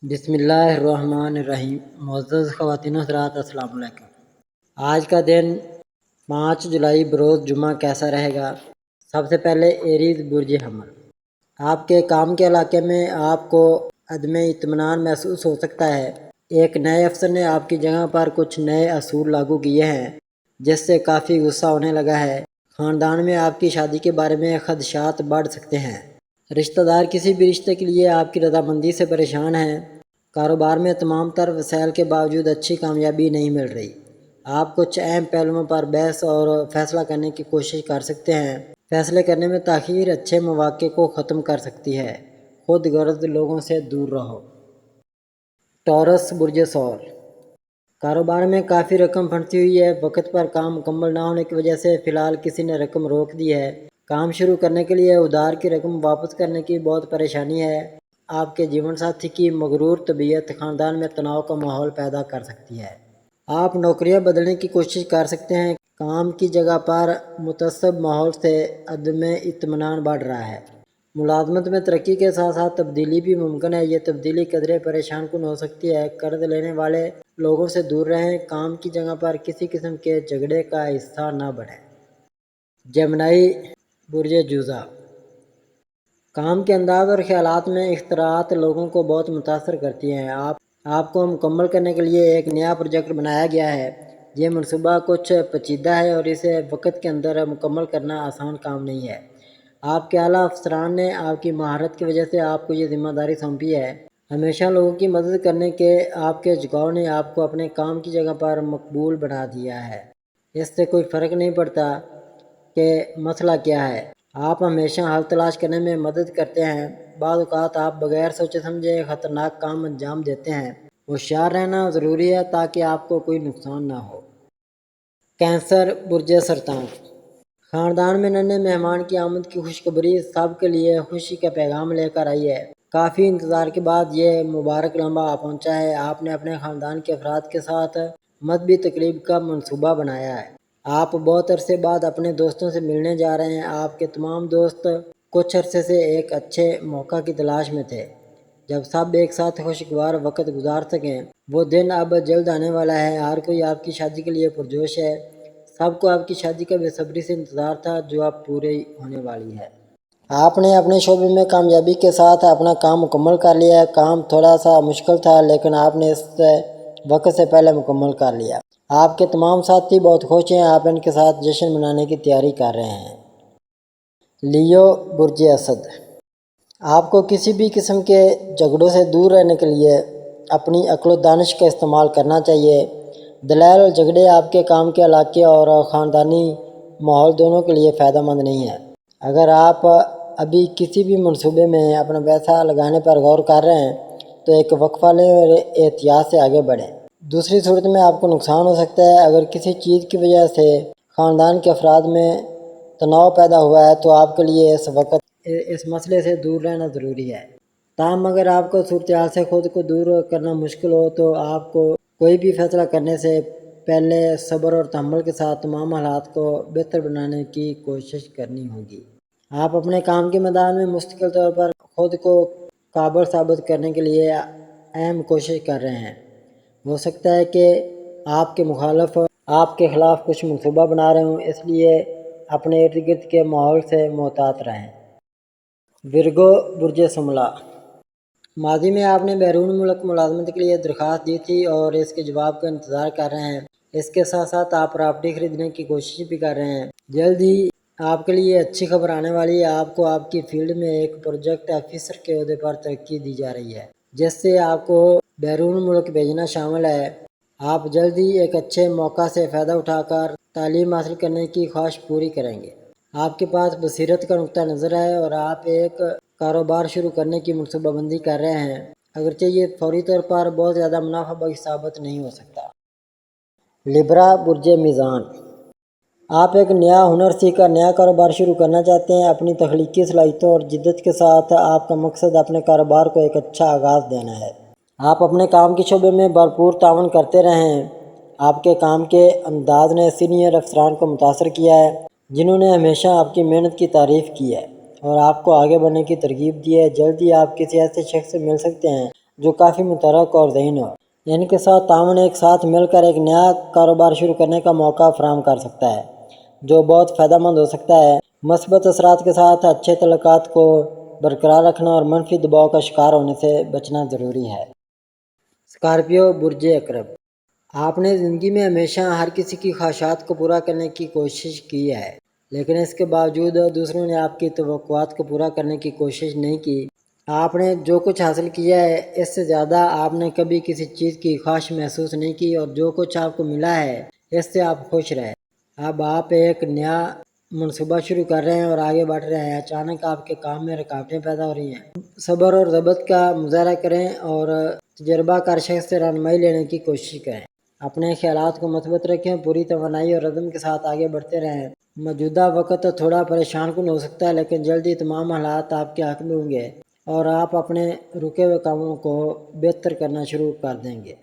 بسم اللہ الرحمن الرحیم۔ معزز خواتین و حضرات، السلام علیکم۔ آج کا دن 5 جولائی بروز جمعہ کیسا رہے گا؟ سب سے پہلے ایریز برج حمل، آپ کے کام کے علاقے میں آپ کو عدم اطمینان محسوس ہو سکتا ہے۔ ایک نئے افسر نے آپ کی جگہ پر کچھ نئے اصول لاگو کیے ہیں جس سے کافی غصہ ہونے لگا ہے۔ خاندان میں آپ کی شادی کے بارے میں خدشات بڑھ سکتے ہیں۔ رشتہ دار کسی بھی رشتے کے لیے آپ کی رضامندی سے پریشان ہیں۔ کاروبار میں تمام تر وسائل کے باوجود اچھی کامیابی نہیں مل رہی۔ آپ کچھ اہم پہلوؤں پر بحث اور فیصلہ کرنے کی کوشش کر سکتے ہیں۔ فیصلے کرنے میں تاخیر اچھے مواقع کو ختم کر سکتی ہے۔ خود غرض لوگوں سے دور رہو۔ ٹورس برج ثور، کاروبار میں کافی رقم پھنسی ہوئی ہے۔ وقت پر کام مکمل نہ ہونے کی وجہ سے فی الحال کسی نے رقم روک دی ہے۔ کام شروع کرنے کے لیے ادھار کی رقم واپس کرنے کی بہت پریشانی ہے۔ آپ کے جیون ساتھی کی مغرور طبیعت خاندان میں تناؤ کا ماحول پیدا کر سکتی ہے۔ آپ نوکریاں بدلنے کی کوشش کر سکتے ہیں۔ کام کی جگہ پر متعصب ماحول سے عدم اطمینان بڑھ رہا ہے۔ ملازمت میں ترقی کے ساتھ ساتھ تبدیلی بھی ممکن ہے۔ یہ تبدیلی قدرے پریشان کن ہو سکتی ہے۔ قرض لینے والے لوگوں سے دور رہیں۔ کام کی جگہ پر کسی قسم کے جھگڑے کا حصہ نہ بنیں۔ جیمنائی برج جوزہ، کام کے انداز اور خیالات میں اختراعات لوگوں کو بہت متاثر کرتی ہیں۔ آپ کو مکمل کرنے کے لیے ایک نیا پروجیکٹ بنایا گیا ہے۔ یہ منصوبہ کچھ پیچیدہ ہے اور اسے وقت کے اندر مکمل کرنا آسان کام نہیں ہے۔ آپ کے اعلیٰ افسران نے آپ کی مہارت کی وجہ سے آپ کو یہ ذمہ داری سونپی ہے۔ ہمیشہ لوگوں کی مدد کرنے کے آپ کے جھکاؤ نے آپ کو اپنے کام کی جگہ پر مقبول بنا دیا ہے۔ اس سے کوئی فرق نہیں پڑتا کہ مسئلہ کیا ہے، آپ ہمیشہ حل تلاش کرنے میں مدد کرتے ہیں۔ بعض اوقات آپ بغیر سوچے سمجھے خطرناک کام انجام دیتے ہیں۔ ہوشیار رہنا ضروری ہے تاکہ آپ کو کوئی نقصان نہ ہو۔ کینسر برج سرطان، خاندان میں ننھے مہمان کی آمد کی خوشخبری سب کے لیے خوشی کا پیغام لے کر آئی ہے۔ کافی انتظار کے بعد یہ مبارک لمحہ پہنچا ہے۔ آپ نے اپنے خاندان کے افراد کے ساتھ مذہبی تقریب کا منصوبہ بنایا ہے۔ آپ بہت عرصے بعد اپنے دوستوں سے ملنے جا رہے ہیں۔ آپ کے تمام دوست کچھ عرصے سے ایک اچھے موقع کی تلاش میں تھے جب سب ایک ساتھ خوشگوار وقت گزار سکیں۔ وہ دن اب جلد آنے والا ہے۔ ہر کوئی آپ کی شادی کے لیے پرجوش ہے۔ سب کو آپ کی شادی کا بے صبری سے انتظار تھا جو اب پوری ہونے والی ہے۔ آپ نے اپنے شعبے میں کامیابی کے ساتھ اپنا کام مکمل کر لیا ہے۔ کام تھوڑا سا مشکل تھا لیکن آپ نے اس وقت سے پہلے مکمل کر لیا۔ آپ کے تمام ساتھی بہت خوش ہیں۔ آپ ان کے ساتھ جشن منانے کی تیاری کر رہے ہیں۔ لیو برج اسد، آپ کو کسی بھی قسم کے جھگڑوں سے دور رہنے کے لیے اپنی عقل و دانش کا استعمال کرنا چاہیے۔ دلائل اور جھگڑے آپ کے کام کے علاقے اور خاندانی ماحول دونوں کے لیے فائدہ مند نہیں ہیں۔ اگر آپ ابھی کسی بھی منصوبے میں اپنا پیسہ لگانے پر غور کر رہے ہیں تو ایک وقفہ لیں اور احتیاط سے آگے بڑھیں۔ دوسری صورت میں آپ کو نقصان ہو سکتا ہے۔ اگر کسی چیز کی وجہ سے خاندان کے افراد میں تناؤ پیدا ہوا ہے تو آپ کے لیے اس وقت اس مسئلے سے دور رہنا ضروری ہے۔ تاہم اگر آپ کو صورتحال سے خود کو دور کرنا مشکل ہو تو آپ کو کوئی بھی فیصلہ کرنے سے پہلے صبر اور تحمل کے ساتھ تمام حالات کو بہتر بنانے کی کوشش کرنی ہوگی۔ آپ اپنے کام کے میدان میں مستقل طور پر خود کو قابل ثابت کرنے کے لیے اہم کوشش کر رہے ہیں۔ ہو سکتا ہے کہ آپ کے مخالف آپ کے خلاف کچھ منصوبہ بنا رہے ہوں، اس لیے اپنے ارد گرد کے ماحول سے محتاط رہیں۔ ورگو برج سملہ، ماضی میں آپ نے بیرون ملک ملازمت کے لیے درخواست دی تھی اور اس کے جواب کا انتظار کر رہے ہیں۔ اس کے ساتھ ساتھ آپ پراپرٹی خریدنے کی کوشش بھی کر رہے ہیں۔ جلد ہی آپ کے لیے اچھی خبر آنے والی ہے۔ آپ کو آپ کی فیلڈ میں ایک پروجیکٹ آفیسر کے عہدے پر ترقی دی جا رہی ہے جس سے آپ کو بیرون ملک بھیجنا شامل ہے۔ آپ جلد ہی ایک اچھے موقع سے فائدہ اٹھا کر تعلیم حاصل کرنے کی خواہش پوری کریں گے۔ آپ کے پاس بصیرت کا نقطہ نظر ہے اور آپ ایک کاروبار شروع کرنے کی منصوبہ بندی کر رہے ہیں، اگرچہ یہ فوری طور پر بہت زیادہ منافع بخش ثابت نہیں ہو سکتا۔ لبرا برج میزان، آپ ایک نیا ہنر سیکھ کر نیا کاروبار شروع کرنا چاہتے ہیں۔ اپنی تخلیقی صلاحیتوں اور جدت کے ساتھ آپ کا مقصد اپنے کاروبار کو ایک اچھا آغاز دینا ہے۔ آپ اپنے کام کے شعبے میں بھرپور تعاون کرتے رہیں۔ آپ کے کام کے انداز نے سینئر افسران کو متاثر کیا ہے جنہوں نے ہمیشہ آپ کی محنت کی تعریف کی ہے اور آپ کو آگے بڑھنے کی ترغیب دی ہے۔ جلد ہی آپ کسی ایسے شخص سے مل سکتے ہیں جو کافی متحرک اور ذہین ہو۔ ان کے ساتھ تعاون ایک ساتھ مل کر ایک نیا کاروبار شروع کرنے کا موقع فراہم کر سکتا ہے جو بہت فائدہ مند ہو سکتا ہے۔ مثبت اثرات کے ساتھ اچھے تعلقات کو برقرار رکھنا اور منفی دباؤ کا شکار ہونے سے بچنا ضروری ہے۔ اسکارپیو برج عقرب، آپ نے زندگی میں ہمیشہ ہر کسی کی خواہشات کو پورا کرنے کی کوشش کی ہے، لیکن اس کے باوجود دوسروں نے آپ کی توقعات کو پورا کرنے کی کوشش نہیں کی۔ آپ نے جو کچھ حاصل کیا ہے اس سے زیادہ آپ نے کبھی کسی چیز کی خواہش محسوس نہیں کی، اور جو کچھ آپ کو ملا ہے اس سے آپ خوش رہے۔ اب آپ ایک نیا منصوبہ شروع کر رہے ہیں اور آگے بڑھ رہے ہیں۔ اچانک آپ کے کام میں رکاوٹیں پیدا ہو رہی ہیں۔ صبر اور ضبط کا مظاہرہ کریں اور تجربہ کار شخص سے رہنمائی لینے کی کوشش کریں۔ اپنے خیالات کو مثبت رکھیں، پوری توانائی اور عزم کے ساتھ آگے بڑھتے رہیں۔ موجودہ وقت تھوڑا پریشان کن ہو سکتا ہے، لیکن جلدی تمام حالات آپ کے حق میں ہوں گے اور آپ اپنے رکے ہوئے کاموں کو بہتر کرنا شروع کر دیں گے۔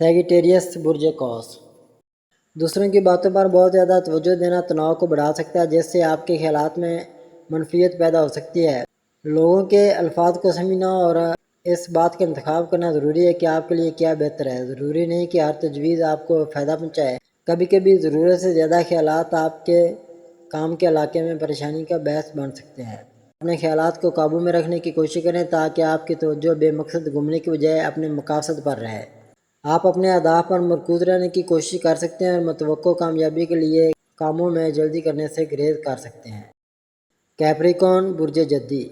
سیجیٹیریس برج قوس، دوسروں کی باتوں پر بہت زیادہ توجہ دینا تناؤ کو بڑھا سکتا ہے، جس سے آپ کے خیالات میں منفیت پیدا ہو سکتی ہے۔ لوگوں کے الفاظ کو سمجھنا اور اس بات کا انتخاب کرنا ضروری ہے کہ آپ کے لیے کیا بہتر ہے۔ ضروری نہیں کہ ہر تجویز آپ کو فائدہ پہنچائے۔ کبھی کبھی ضرورت سے زیادہ خیالات آپ کے کام کے علاقے میں پریشانی کا باعث بن سکتے ہیں۔ اپنے خیالات کو قابو میں رکھنے کی کوشش کریں تاکہ آپ کی توجہ بے مقصد گھومنے کی بجائے اپنے مقاصد پر رہے۔ آپ اپنے اہداف پر مرکوز رہنے کی کوشش کر سکتے ہیں اور متوقع کامیابی کے لیے کاموں میں جلدی کرنے سے گریز کر سکتے ہیں۔ کیپریکون برج جدی،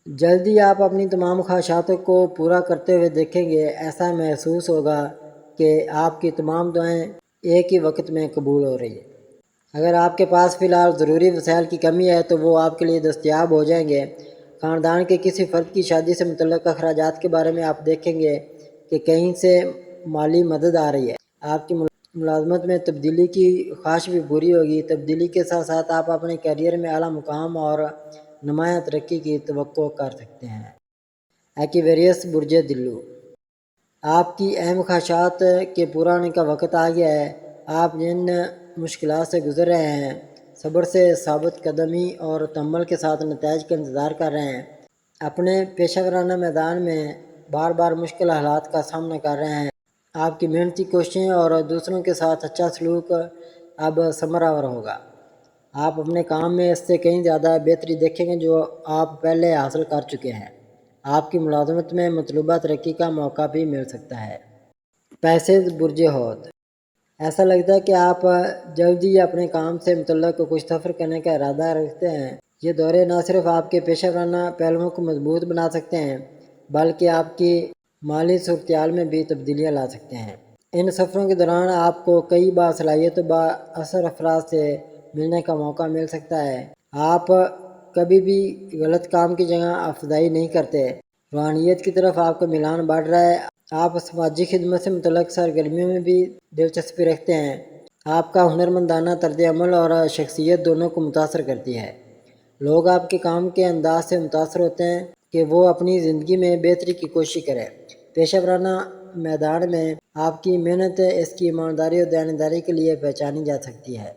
جلدی آپ اپنی تمام خواہشات کو پورا کرتے ہوئے دیکھیں گے۔ ایسا محسوس ہوگا کہ آپ کی تمام دعائیں ایک ہی وقت میں قبول ہو رہی ہیں۔ اگر آپ کے پاس فی الحال ضروری وسائل کی کمی ہے تو وہ آپ کے لیے دستیاب ہو جائیں گے۔ خاندان کے کسی فرد کی شادی سے متعلق اخراجات کے بارے میں آپ دیکھیں گے کہ کہیں سے مالی مدد آ رہی ہے۔ آپ کی ملازمت میں تبدیلی کی خواہش بھی پوری ہوگی۔ تبدیلی کے ساتھ ساتھ آپ اپنے کیریئر میں اعلیٰ مقام اور نمایاں ترقی کی توقع کر سکتے ہیں۔ ایکویریس برج دلو، آپ کی اہم خواہشات کے پورا ہونے کا وقت آ گیا ہے۔ آپ جن مشکلات سے گزر رہے ہیں، صبر سے ثابت قدمی اور تحمل کے ساتھ نتائج کا انتظار کر رہے ہیں۔ اپنے پیشہ ورانہ میدان میں بار بار مشکل حالات کا سامنا کر رہے ہیں۔ آپ کی محنتی کوششیں اور دوسروں کے ساتھ اچھا سلوک اب ثمر آور ہوگا۔ آپ اپنے کام میں اس سے کہیں زیادہ بہتری دیکھیں گے جو آپ پہلے حاصل کر چکے ہیں۔ آپ کی ملازمت میں مطلوبہ ترقی کا موقع بھی مل سکتا ہے۔ پیسز برج حوت، ایسا لگتا ہے کہ آپ جلد ہی اپنے کام سے متعلق کچھ سفر کرنے کا ارادہ رکھتے ہیں۔ یہ دورے نہ صرف آپ کے پیشہ ورانہ پہلوؤں کو مضبوط بنا سکتے ہیں بلکہ آپ کی مالی صورتحال میں بھی تبدیلیاں لا سکتے ہیں۔ ان سفروں کے دوران آپ کو کئی باصلاحیت و بااثر افراد سے ملنے کا موقع مل سکتا ہے۔ آپ کبھی بھی غلط کام کی جگہ افزائی نہیں کرتے۔ روحانیت کی طرف آپ کا میلان بڑھ رہا ہے۔ آپ سماجی خدمت سے متعلق سرگرمیوں میں بھی دلچسپی رکھتے ہیں۔ آپ کا ہنرمندانہ طرز عمل اور شخصیت دونوں کو متاثر کرتی ہے۔ لوگ آپ کے کام کے انداز سے متاثر ہوتے ہیں کہ وہ اپنی زندگی میں بہتری کی کوشش کریں۔ پیشہ ورانہ میدان میں آپ کی محنت اس کی ایمانداری اور دیانتداری کے لیے پہچانی جا سکتی ہے۔